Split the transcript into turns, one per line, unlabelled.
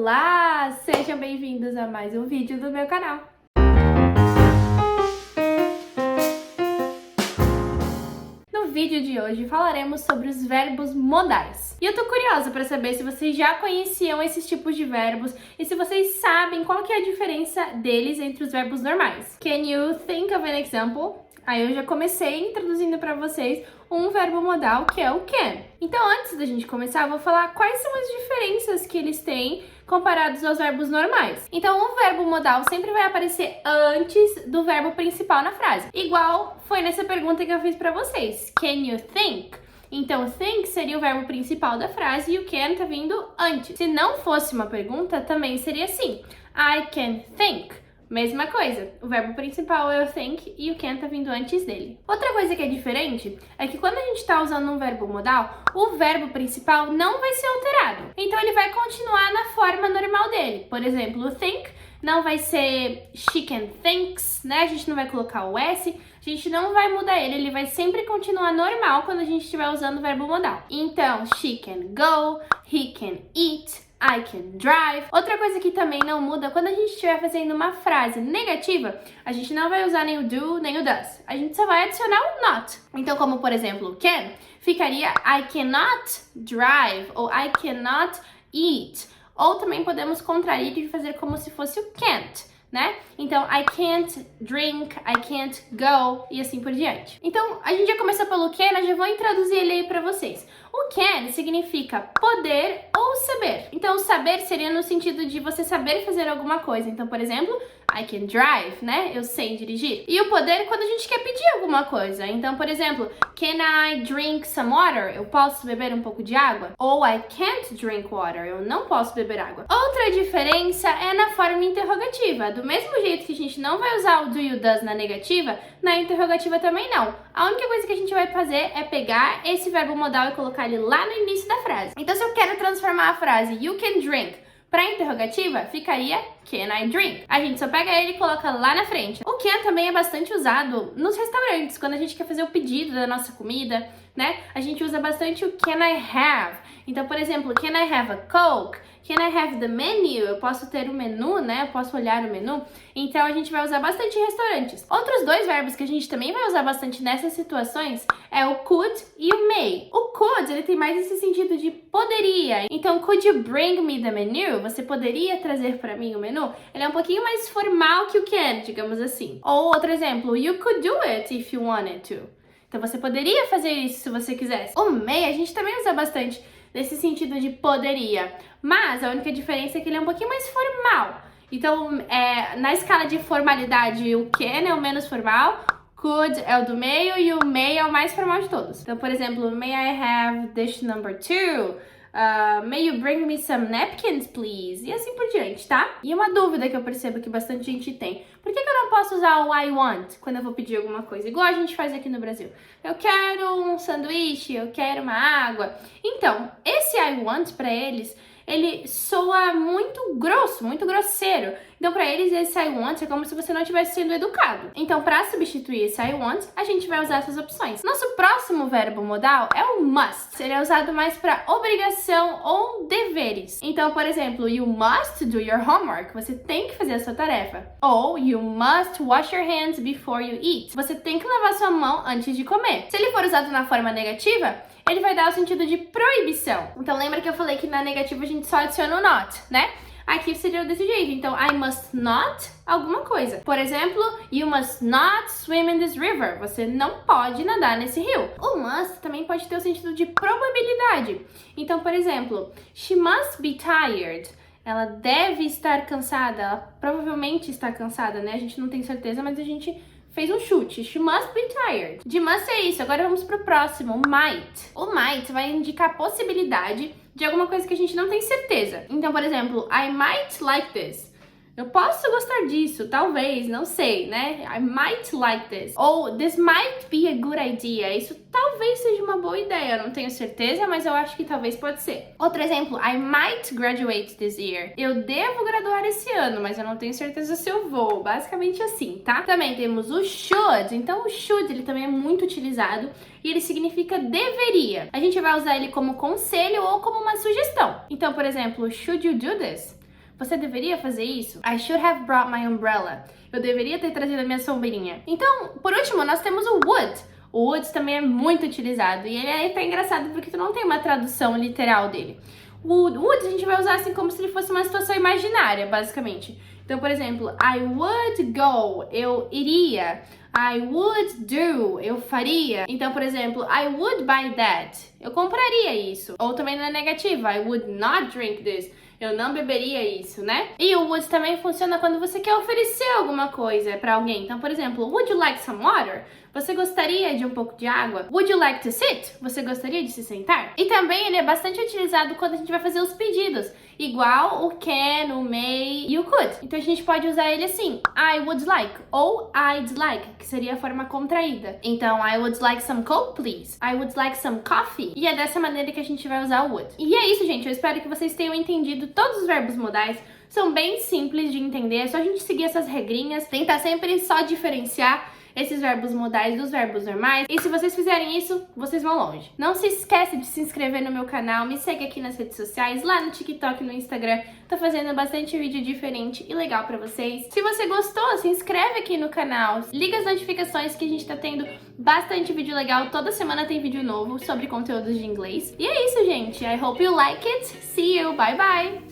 Olá! Sejam bem-vindos a mais um vídeo do meu canal. No vídeo de hoje falaremos sobre os verbos modais. E eu tô curiosa para saber se vocês já conheciam esses tipos de verbos e se vocês sabem qual que é a diferença deles entre os verbos normais. Can you think of an example? Aí eu já comecei introduzindo para vocês um verbo modal que é o can. Então, antes da gente começar, eu vou falar quais são as diferenças que eles têm comparados aos verbos normais. Então, o verbo modal sempre vai aparecer antes do verbo principal na frase. Igual foi nessa pergunta que eu fiz para vocês. Can you think? Então, think seria o verbo principal da frase e o can tá vindo antes. Se não fosse uma pergunta, também seria assim. I can think. Mesma coisa, o verbo principal é o think e o can tá vindo antes dele. Outra coisa que é diferente é que quando a gente tá usando um verbo modal, o verbo principal não vai ser alterado. Então ele vai continuar na forma normal dele. Por exemplo, o think não vai ser she can thinks, né? A gente não vai colocar o S, a gente não vai mudar ele vai sempre continuar normal quando a gente estiver usando o verbo modal. Então, she can go, he can eat, I can drive. Outra coisa que também não muda, quando a gente estiver fazendo uma frase negativa, a gente não vai usar nem o do, nem o does. A gente só vai adicionar o not. Então, como por exemplo, can, ficaria I cannot drive ou I cannot eat. Ou também podemos contrair e fazer como se fosse o can't, né? Então, I can't drink, I can't go e assim por diante. Então, a gente já começou pelo can, eu já vou introduzir ele aí pra vocês. O can significa poder ou saber. Então, saber seria no sentido de você saber fazer alguma coisa. Então, por exemplo, I can drive, né? Eu sei dirigir. E o poder quando a gente quer pedir alguma coisa. Então, por exemplo, can I drink some water? Eu posso beber um pouco de água? Ou I can't drink water. Eu não posso beber água. Outra diferença é na forma interrogativa. Do mesmo jeito que a gente não vai usar o do you does na negativa, na interrogativa também não. A única coisa que a gente vai fazer é pegar esse verbo modal e colocar ele lá no início da frase. Então, se eu quero transformar a frase you can drink para interrogativa, ficaria can I drink? A gente só pega ele e coloca lá na frente. O can também é bastante usado nos restaurantes, quando a gente quer fazer o pedido da nossa comida, né? A gente usa bastante o can I have. Então, por exemplo, can I have a Coke? Can I have the menu? Eu posso ter o menu, né? Eu posso olhar o menu. Então, a gente vai usar bastante em restaurantes. Outros dois verbos que a gente também vai usar bastante nessas situações é o could e o may. O could, ele tem mais esse sentido de poderia. Então, could you bring me the menu? Você poderia trazer para mim o menu? Ele é um pouquinho mais formal que o can, digamos assim. Ou outro exemplo, you could do it if you wanted to. Então, você poderia fazer isso se você quisesse. O may, a gente também usa bastante nesse sentido de poderia. Mas a única diferença é que ele é um pouquinho mais formal. Então, na escala de formalidade, o can é o menos formal, could é o do meio e o may é o mais formal de todos. Então, por exemplo, may I have dish number 2? May you bring me some napkins, please? E assim por diante, tá? E uma dúvida que eu percebo que bastante gente tem. Por que eu não posso usar o I want quando eu vou pedir alguma coisa? Igual a gente faz aqui no Brasil. Eu quero um sanduíche, eu quero uma água. Então, esse I want pra eles, ele soa muito grosso, muito grosseiro. Então, pra eles, esse I want é como se você não estivesse sendo educado. Então, pra substituir esse I want, a gente vai usar essas opções. Nosso próximo verbo modal é o must. Ele é usado mais pra obrigação ou deveres. Então, por exemplo, you must do your homework. Você tem que fazer a sua tarefa. Ou you must wash your hands before you eat. Você tem que lavar sua mão antes de comer. Se ele for usado na forma negativa, ele vai dar o sentido de proibição. Então, lembra que eu falei que na negativa a gente só adiciona o not, né? Aqui seria desse jeito. Então, I must not alguma coisa. Por exemplo, you must not swim in this river. Você não pode nadar nesse rio. O must também pode ter o sentido de probabilidade. Então, por exemplo, she must be tired. Ela deve estar cansada. Ela provavelmente está cansada, né? A gente não tem certeza, mas a gente fez um chute. She must be tired. De must é isso. Agora vamos pro próximo. Might. O might vai indicar a possibilidade de alguma coisa que a gente não tem certeza. Então, por exemplo, I might like this. Eu posso gostar disso, talvez, não sei, né? I might like this. Ou this might be a good idea. Isso talvez seja uma boa ideia. Eu não tenho certeza, mas eu acho que talvez pode ser. Outro exemplo, I might graduate this year. Eu devo graduar esse ano, mas eu não tenho certeza se eu vou. Basicamente assim, tá? Também temos o should. Então, o should, ele também é muito utilizado e ele significa deveria. A gente vai usar ele como conselho ou como uma sugestão. Então, por exemplo, should you do this? Você deveria fazer isso? I should have brought my umbrella. Eu deveria ter trazido a minha sombrinha. Então, por último, nós temos o would. O would também é muito utilizado e ele é até engraçado porque tu não tem uma tradução literal dele. O would a gente vai usar assim como se ele fosse uma situação imaginária, basicamente. Então, por exemplo, I would go, eu iria. I would do, eu faria. Então, por exemplo, I would buy that, eu compraria isso. Ou também na negativa, I would not drink this, eu não beberia isso, né? E o would também funciona quando você quer oferecer alguma coisa pra alguém. Então, por exemplo, would you like some water? Você gostaria de um pouco de água? Would you like to sit? Você gostaria de se sentar? E também ele é bastante utilizado quando a gente vai fazer os pedidos, igual o can, o may e o could. Então a gente pode usar ele assim, I would like ou I'd like, que seria a forma contraída. Então, I would like some coke, please. I would like some coffee. E é dessa maneira que a gente vai usar o would. E é isso, gente. Eu espero que vocês tenham entendido todos os verbos modais. São bem simples de entender, é só a gente seguir essas regrinhas, tentar sempre só diferenciar esses verbos modais dos verbos normais. E se vocês fizerem isso, vocês vão longe. Não se esqueça de se inscrever no meu canal, me segue aqui nas redes sociais, lá no TikTok e no Instagram. Tô fazendo bastante vídeo diferente e legal pra vocês. Se você gostou, se inscreve aqui no canal, liga as notificações que a gente tá tendo bastante vídeo legal. Toda semana tem vídeo novo sobre conteúdos de inglês. E é isso, gente. I hope you like it. See you. Bye, bye.